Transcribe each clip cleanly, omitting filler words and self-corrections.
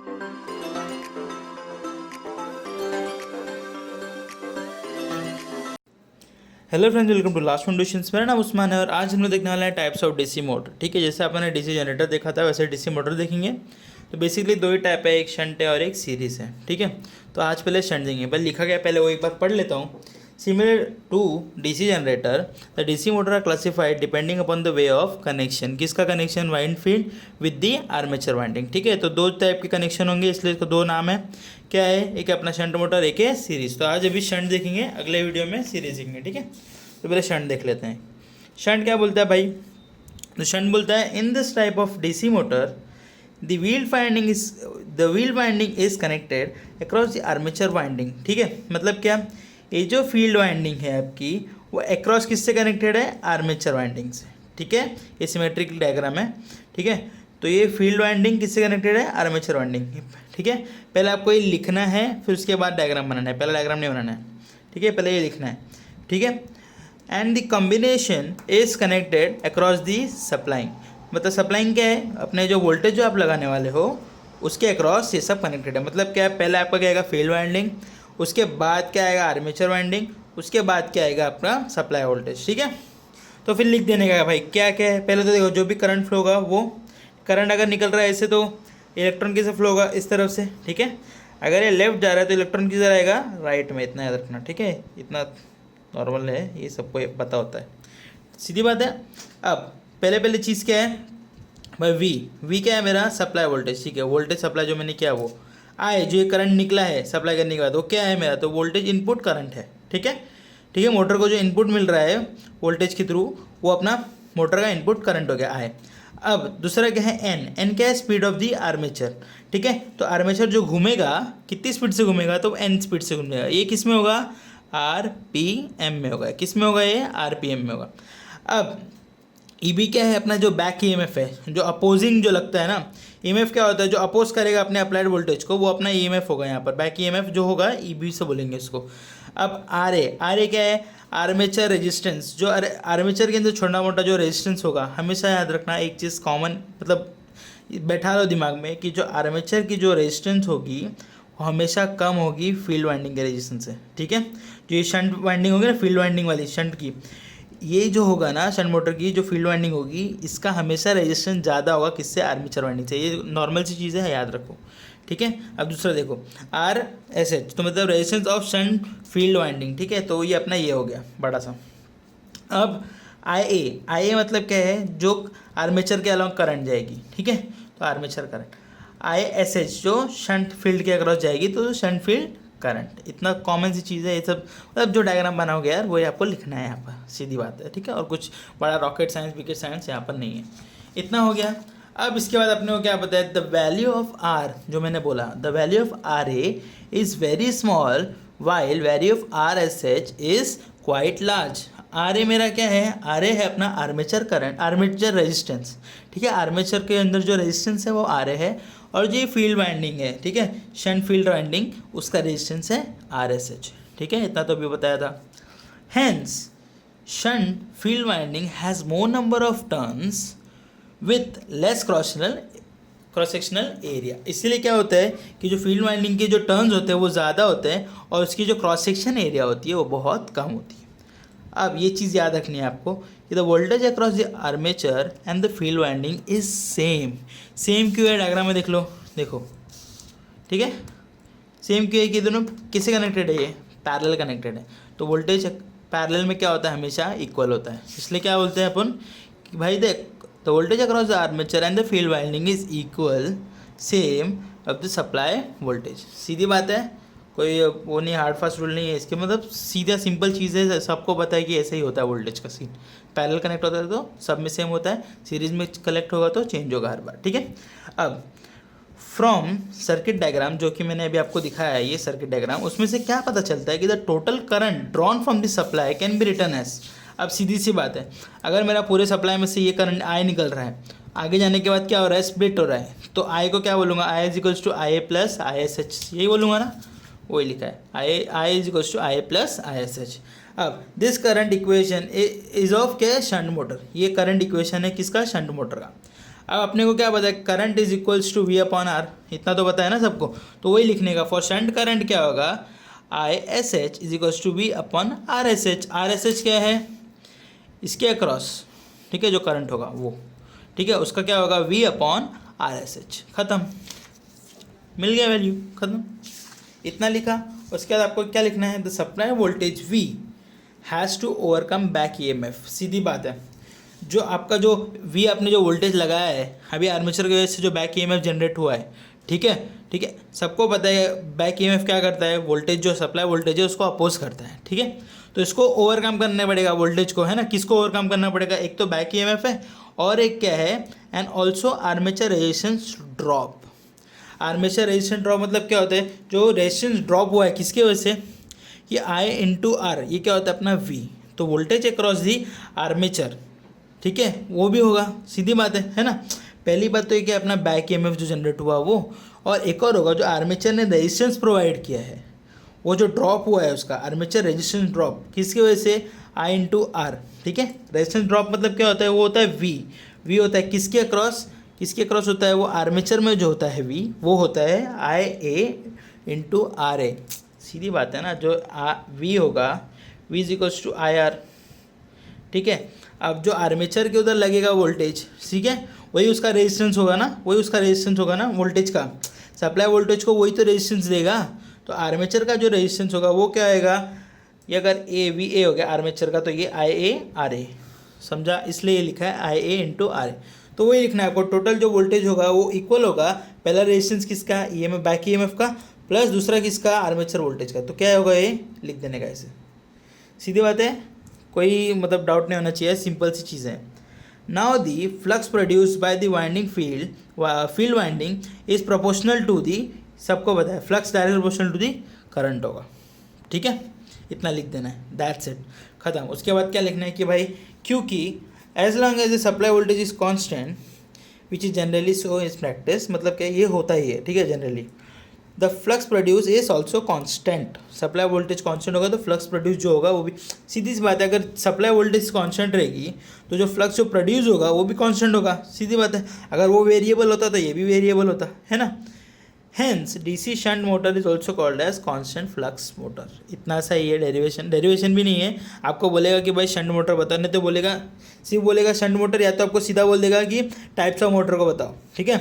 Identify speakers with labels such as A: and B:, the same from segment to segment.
A: Hello friends, welcome to last foundations. मेरा नाम उस्मान है और आज हम लोग देखने वाले हैं टाइप्स ऑफ डीसी मोटर। ठीक है, जैसे आपने डीसी जनरेटर देखा था वैसे डीसी मोटर देखेंगे। तो बेसिकली दो ही टाइप है, एक शंट है और एक सीरीज़ है। ठीक है, तो आज पहले शंट देंगे, पहले लिखा गया पहले वो एक बार पढ़ लेता हूँ। Similar to DC generator the DC motor are classified depending upon the way of connection. किसका connection? Wind field with the armature winding. ठीक है, तो दो टाइप के कनेक्शन होंगे, इसलिए इसको दो नाम है। क्या है? एक है अपना शंट मोटर, एक है सीरीज़। तो आज अभी शंट देखेंगे, अगले वीडियो में सीरीज देखेंगे। ठीक है, तो पहले शंट देख लेते हैं। शंट क्या बोलता है भाई? तो शंट बोलता है in this type of DC motor the wheel winding is connected across the armature winding. ठीक है, मतलब क्या? ये जो फील्ड वाइंडिंग है आपकी वो अक्रॉस किससे कनेक्टेड है? आर्मेचर वाइंडिंग से। ठीक है, ये सिमेट्रिक डायग्राम है। ठीक है, तो ये फील्ड वाइंडिंग किससे कनेक्टेड है? Armature winding. ठीक है, पहले आपको ये लिखना है, फिर उसके बाद डायग्राम बनाना है। पहले डायग्राम नहीं बनाना है। ठीक है, पहले ये लिखना है। ठीक है, and the combination is connected across the supplying. मतलब सप्लाइंग क्या है? अपने जो वोल्टेज जो आप लगाने वाले हो उसके अक्रॉस ये सब कनेक्टेड है। मतलब क्या है? पहले आपका क्या आएगा? फील्ड वाइंडिंग, उसके बाद क्या आएगा? आर्मेचर वाइंडिंग, उसके बाद क्या आएगा? आपका सप्लाई वोल्टेज। ठीक है, तो फिर लिख देने का भाई क्या क्या है। पहले तो देखो, जो भी करंट फ्लो होगा वो करंट अगर निकल रहा है ऐसे तो इलेक्ट्रॉन किसे फ्लो होगा? इस तरफ से। ठीक है, अगर ये लेफ्ट जा रहा है तो इलेक्ट्रॉन किधर आएगा? राइट में। इतना याद रखना। ठीक है, इतना नॉर्मल है, ये सबको पता होता है, सीधी बात है। अब पहले चीज़ क्या है भाई? वी क्या है? मेरा सप्लाई वोल्टेज। ठीक है, वोल्टेज सप्लाई जो मैंने किया वो आए, जो ये करंट निकला है सप्लाई करने के बाद वो क्या है मेरा? तो वोल्टेज इनपुट करंट है। ठीक है, ठीक है, मोटर को जो इनपुट मिल रहा है वोल्टेज के थ्रू वो अपना मोटर का इनपुट करंट हो गया आए। अब दूसरा क्या है? एन क्या है? Speed of the armature. ठीक है, तो आर्मेचर जो घूमेगा कितनी स्पीड से घूमेगा? तो एन स्पीड से घूमेगा। ये किस में होगा? आरपीएम में होगा। किस में होगा? ये आरपीएम में होगा। अब ईबी क्या है? अपना जो बैक ईएमएफ है, जो अपोजिंग जो लगता है ना, ईएमएफ क्या होता है? जो अपोज करेगा अपने अप्लाइड वोल्टेज को वो अपना ईएमएफ होगा। यहाँ पर बैक ईएमएफ जो होगा ईबी से बोलेंगे इसको। अब आरए क्या है? Armature resistance. जो आर्मेचर के अंदर छोटा मोटा जो रेजिस्टेंस होगा, हमेशा याद रखना एक चीज़ कॉमन, मतलब बैठा लो दिमाग में कि जो आर्मेचर की जो रेजिस्टेंस होगी वो हमेशा कम होगी फील्ड वाइंडिंग के रेजिस्टेंस से। ठीक है, जो ये शंट वाइंडिंग होगी ना, फील्ड वाइंडिंग वाली शंट की, ये जो होगा ना शंट मोटर की जो फील्ड वाइंडिंग होगी, इसका हमेशा रेजिस्टेंस ज़्यादा होगा किससे? आर्मेचर वाइंडिंग से। ये नॉर्मल सी चीज़ है, याद रखो। ठीक है, अब दूसरा देखो, आर एस एच, तो मतलब resistance of shunt field winding. ठीक है, तो ये अपना ये हो गया बड़ा सा। अब आई ए मतलब क्या है? जो आर्मेचर के अलॉन्ग करंट जाएगी। ठीक है, तो आर्मेचर करंट। आई एस एच जो शंट फील्ड के अक्रॉस जाएगी, तो शंट फील्ड करंट। इतना कॉमन सी चीज़ है ये सब, मतलब जो डायग्राम बनाओगे यार वो आपको लिखना है यहाँ पर, सीधी बात है। ठीक है, और कुछ बड़ा रॉकेट साइंस विकेट साइंस यहाँ पर नहीं है। इतना हो गया। अब इसके बाद अपने को क्या बताया? द वैल्यू ऑफ आर, जो मैंने बोला, the value of R A is very small while value of R S H is quite large. R A मेरा क्या है? आर ए है अपना आर्मेचर करंट, आर्मेचर रेजिस्टेंस। ठीक है, आर्मेचर के अंदर जो रेजिस्टेंस है वो आर ए है, और जो फील्ड वाइंडिंग है, ठीक है, शंट फील्ड वाइंडिंग, उसका रेजिस्टेंस है आर एस एच। ठीक है, इतना तो अभी बताया था। Hence shunt field winding has more number of turns with less cross sectional area. इसलिए क्या होता है कि जो फील्ड वाइंडिंग के जो टर्न्स होते हैं वो ज़्यादा होते हैं और उसकी जो क्रॉस सेक्शन एरिया होती है वो बहुत कम होती है। अब ये चीज़ याद रखनी है आपको कि the voltage across the armature and the field winding is same. Same क्यों है? डायग्राम में देख लो, देखो। ठीक है, सेम क्यों है कि दोनों किससे कनेक्टेड है? ये पैरेलल कनेक्टेड है। तो वोल्टेज पैरेलल में क्या होता है? हमेशा इक्वल होता है। इसलिए क्या बोलते हैं अपन कि भाई देख, the voltage across the armature and the field winding is equal same of the supply voltage. सीधी बात है, कोई वो नहीं, हार्ड फास्ट रूल नहीं है इसके, मतलब सीधा सिंपल चीज़ है, सबको पता है कि ऐसे ही होता है वोल्टेज का सीन। पैरेलल कनेक्ट होता है तो सब में सेम होता है, सीरीज में कलेक्ट होगा तो चेंज होगा हर बार। ठीक है, अब फ्रॉम सर्किट डायग्राम जो कि मैंने अभी आपको दिखाया है, ये सर्किट डायग्राम, उसमें से क्या पता चलता है कि the total current drawn from the supply can be return as. अब सीधी सी बात है, अगर मेरा पूरे सप्लाई में से ये करंट आई निकल रहा है, आगे जाने के बाद क्या हो रहा है? स्प्लिट हो रहा है, तो आई को क्या बोलूँगा? I is equals to I A plus I S H, यही बोलूँगा ना, वही लिखा है, I is equals to I A plus I S H. अब this current equation is of क्या? Shunt motor. ये करंट इक्वेशन है किसका? शंट मोटर का। अब अपने को क्या पता है, current is equals to V upon R, इतना तो पता है ना सबको, तो वही लिखने का। फॉर शंट करंट क्या होगा, I S H is equals to V upon R S H. R S H क्या है, इसके अक्रॉस, ठीक है, जो करंट होगा वो, ठीक है, उसका क्या होगा, V upon R S H. खत्म, मिल गया वैल्यू, खत्म, इतना लिखा। उसके बाद आपको क्या लिखना है, the supply voltage V has to overcome back EMF. सीधी बात है, जो आपका जो वी आपने जो वोल्टेज लगाया है अभी आर्मेचर की वजह से जो बैक ईएमएफ जनरेट हुआ है, ठीक है, ठीक है, सबको पता है बैक ईएमएफ क्या करता है, वोल्टेज जो सप्लाई वोल्टेज है उसको अपोज करता है, ठीक है। तो इसको ओवरकम करना पड़ेगा वोल्टेज को, है ना। किसको ओवरकम करना पड़ेगा, एक तो बैक ईएमएफ है और एक क्या है, and also armature resistance drop. Armature resistance drop मतलब क्या होता है, जो रेजिस्टेंस ड्रॉप हुआ है किसकी वजह से, ये आई इंटू आर, ये क्या होता है अपना वी, तो वोल्टेज अक्रॉस दी आर्मेचर, ठीक है, वो भी होगा, सीधी बात है ना। पहली बात तो ये कि अपना बैक ईएमएफ जो जनरेट हुआ वो, और एक और होगा जो आर्मेचर ने रेजिस्टेंस प्रोवाइड किया है, वो जो ड्रॉप हुआ है उसका आर्मेचर रेजिस्टेंस ड्रॉप किसकी वजह से, आई इंटू आर, ठीक है। रेजिस्टेंस ड्रॉप मतलब क्या होता है, वो होता है वी, वी होता है किसके अक्रॉस, किसके अक्रॉस होता है, वो आर्मेचर में जो होता है वी, वो होता है आई ए इंटू आर ए। सीधी बात है ना, जो वी होगा, V is equals to I R, ठीक है। अब जो आर्मेचर के उधर लगेगा वोल्टेज, ठीक है, वही उसका रेजिस्टेंस होगा ना, वही उसका रेजिस्टेंस होगा ना वोल्टेज का, सप्लाई वोल्टेज को वही तो रेजिस्टेंस देगा। तो आर्मेचर का जो रेजिस्टेंस होगा वो क्या आएगा, ये अगर ए वी ए हो गया आर्मेचर का, तो ये आई ए आर ए, समझा, इसलिए ये लिखा है आई ए इंटू आर ए। तो वही लिखना है आपको, टोटल जो वोल्टेज होगा वो इक्वल होगा, पहला रेजिस्टेंस किसका, E M F back E M F का, प्लस दूसरा किसका, आर्मेचर वोल्टेज का। तो क्या होगा, ये लिख देने का ऐसे, सीधी बात है, कोई मतलब डाउट नहीं होना चाहिए, सिंपल सी चीज़ है। Now the flux produced by the winding field winding is proportional to the, सबको पता है flux direct proportional to the current होगा, ठीक है, इतना लिख देना है, दैट्स इट, खत्म। उसके बाद क्या लिखना है कि भाई क्योंकि as long as the supply voltage is constant which is generally so is practice, मतलब क्या ये होता ही है, ठीक है, generally the flux produce is also constant. Supply voltage constant होगा तो फ्लक्स प्रोड्यूस जो होगा वो भी, सीधी सी बात है, अगर सप्लाई वोल्टेज कॉन्स्टेंट रहेगी तो जो फ्लक्स जो प्रोड्यूस होगा वो भी कॉन्स्टेंट होगा, सीधी बात है। अगर वो वेरिएबल होता तो ये भी वेरिएबल होता है ना। Hence DC shunt motor is also called as constant flux motor. इतना सा ही है, डेरिवेशन भी नहीं है। आपको बोलेगा कि भाई शंट मोटर बताओ, नहीं तो बोलेगा, सिर्फ बोलेगा शंट मोटर, या तो आपको सीधा बोल देगा कि टाइप्स ऑफ मोटर को बताओ, ठीक है,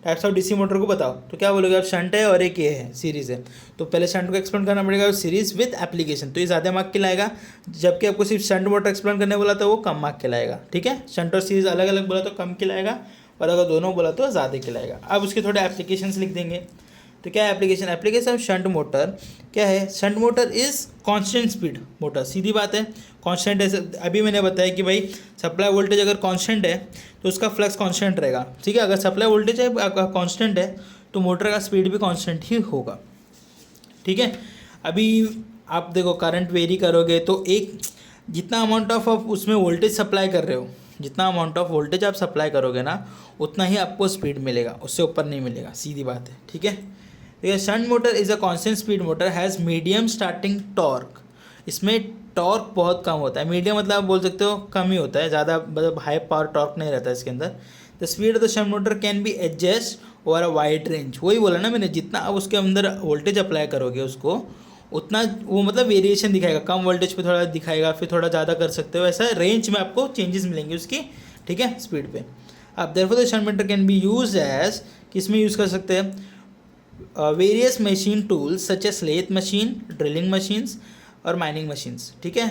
A: टाइप्स ऑफ डीसी मोटर को बताओ। तो क्या बोलोगे आप, शंट है और एक ये है सीरीज़ है, तो पहले शंट को एक्सप्लेन करना पड़ेगा, सीरीज़ विद एप्लीकेशन, तो ये ज़्यादा मार्क के लाएगा। जबकि आपको सिर्फ शंट मोटर एक्सप्लेन करने बोला तो वो कम मार्क के लाएगा, ठीक है। शंट और सीरीज़ अलग अलग बोला तो कम के लाएगा, और अगर दोनों बोला तो ज़्यादा के लाएगा। अब उसके थोड़े एप्लीकेशंस लिख देंगे। तो क्या है एप्लीकेशन ऑफ शंट मोटर क्या है, shunt motor is constant speed motor, सीधी बात है, कांस्टेंट है। अभी मैंने बताया कि भाई सप्लाई वोल्टेज अगर कांस्टेंट है तो उसका फ्लक्स कांस्टेंट रहेगा, ठीक है। अगर सप्लाई वोल्टेज है आपका कांस्टेंट है तो मोटर का स्पीड भी कांस्टेंट ही होगा, ठीक है। अभी आप देखो करंट वेरी करोगे तो एक जितना अमाउंट ऑफ आप उसमें वोल्टेज सप्लाई कर रहे हो, जितना अमाउंट ऑफ वोल्टेज आप सप्लाई करोगे ना उतना ही आपको स्पीड मिलेगा, उससे ऊपर नहीं मिलेगा, सीधी बात है, ठीक है। देखिए shunt motor is a constant speed motor has medium starting torque. इसमें टॉर्क बहुत कम होता है, मीडियम मतलब आप बोल सकते हो कम ही होता है, ज़्यादा मतलब हाई पावर टॉर्क नहीं रहता है इसके अंदर। The speed of the shunt motor can be adjust over a wide range. वही बोला ना मैंने, जितना आप उसके अंदर वोल्टेज अप्लाई करोगे उसको उतना वो मतलब वेरिएशन दिखाएगा, कम वोल्टेज पे थोड़ा दिखाएगा, फिर थोड़ा ज़्यादा कर सकते हो, ऐसा रेंज में आपको चेंजेस मिलेंगे उसकी, ठीक है, स्पीड पे। अब therefore the shunt motor can be use as, किस में यूज़ कर सकते हैं, various machine tools such as lathe machine, drilling machines और माइनिंग मशीन्स, ठीक है।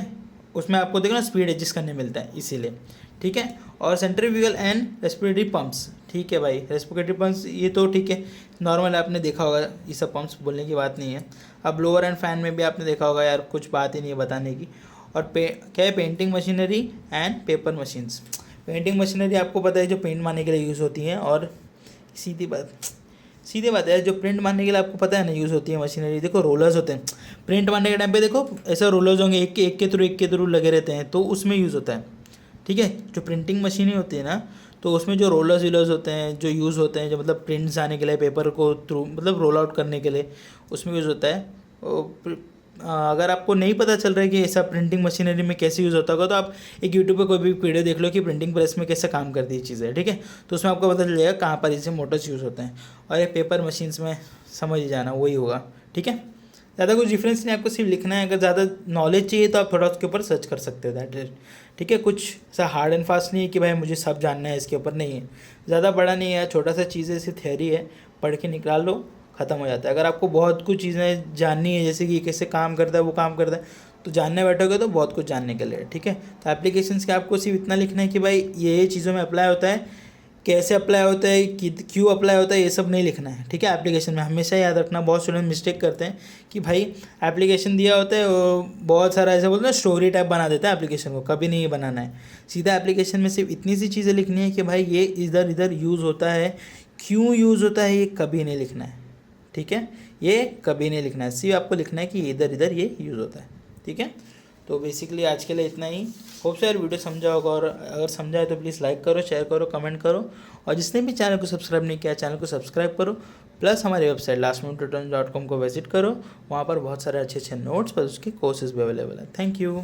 A: उसमें आपको देखो ना स्पीड एडजस्ट करने मिलता है इसीलिए, ठीक है। और सेंट्रीफ्यूगल एंड रेस्पिरेटरी पंप्स, ठीक है भाई, रेस्पिरेटरी पंप्स ये तो ठीक है, नॉर्मल आपने देखा होगा, ये सब पंप्स बोलने की बात नहीं है। अब ब्लोअर एंड फैन में भी आपने देखा होगा, यार कुछ बात ही नहीं है बताने की। और क्या है, painting machinery and paper machines. Painting machinery आपको पता है जो पेंट मारने के लिए यूज़ होती हैं, और सीधी बात है जो प्रिंट मारने के लिए आपको पता है ना यूज़ होती है मशीनरी। देखो रोलर्स होते हैं, प्रिंट मारने के टाइम पे देखो ऐसे रोलर्स होंगे, एक के थ्रू लगे रहते हैं, तो उसमें यूज़ होता है, ठीक है। जो प्रिंटिंग मशीनें होती है ना, तो उसमें जो रोलर्स होते हैं जो यूज़ होते हैं, जो मतलब प्रिंट्स आने के लिए, पेपर को थ्रू मतलब रोल आउट करने के लिए उसमें यूज़ होता है। अगर आपको नहीं पता चल रहा है कि ऐसा प्रिंटिंग मशीनरी में कैसे यूज़ होता होगा, तो आप एक यूट्यूब पे कोई भी वीडियो देख लो कि प्रिंटिंग प्रेस में कैसे काम करती है चीज़ें, ठीक है। तो उसमें आपको पता चल जाएगा कहाँ पर इसे मोटर्स यूज़ होते हैं। और ये पेपर मशीन्स में समझ ही जाना वही होगा, ठीक है। ज़्यादा कुछ डिफरेंस नहीं, आपको सिर्फ लिखना है। अगर ज़्यादा नॉलेज चाहिए तो आप थोड़ा उसके ऊपर सर्च कर सकते हो, दैट इज, ठीक है। कुछ ऐसा हार्ड एंड फास्ट नहीं है कि भाई मुझे सब जानना है इसके ऊपर, नहीं है। ज़्यादा बड़ा नहीं है, छोटा सा चीज़ है, सिर्फ थ्योरी है, पढ़ के निकाल लो, ख़त्म हो जाता है। अगर आपको बहुत कुछ चीज़ें जाननी है, जैसे कि कैसे काम करता है, वो काम करता है, तो जानने बैठोगे तो बहुत कुछ जानने के लिए, ठीक है। तो एप्लीकेशंस के आपको सिर्फ इतना लिखना है कि भाई ये चीज़ों में अप्लाई होता है, कैसे अप्लाई होता है, क्यों अप्लाई होता है, ये सब नहीं लिखना है, ठीक है। एप्लीकेशन में हमेशा याद रखना, बहुत स्टूडेंट मिस्टेक करते हैं कि भाई एप्लीकेशन दिया होता है, वो बहुत सारा ऐसा बोलते हैं स्टोरी टाइप बना देता है एप्लीकेशन को, कभी नहीं बनाना है। सीधा एप्लीकेशन में सिर्फ इतनी सी चीज़ें लिखनी है कि भाई ये इधर इधर यूज़ होता है, क्यों यूज़ होता है, ये कभी नहीं लिखना है, ठीक है। ये कभी नहीं लिखना है, सिर्फ आपको लिखना है कि इधर इधर ये यूज़ होता है, ठीक है। तो बेसिकली आज के लिए इतना ही। होप सो यार वीडियो समझा होगा, और अगर समझा है तो प्लीज़ लाइक करो, शेयर करो, कमेंट करो, और जिसने भी चैनल को सब्सक्राइब नहीं किया चैनल को सब्सक्राइब करो। प्लस हमारी वेबसाइट lastminutetutorials.com को विजिट करो, वहाँ पर बहुत सारे अच्छे अच्छे नोट्स पर उसके कोर्सेज भी अवेलेबल है। Thank you.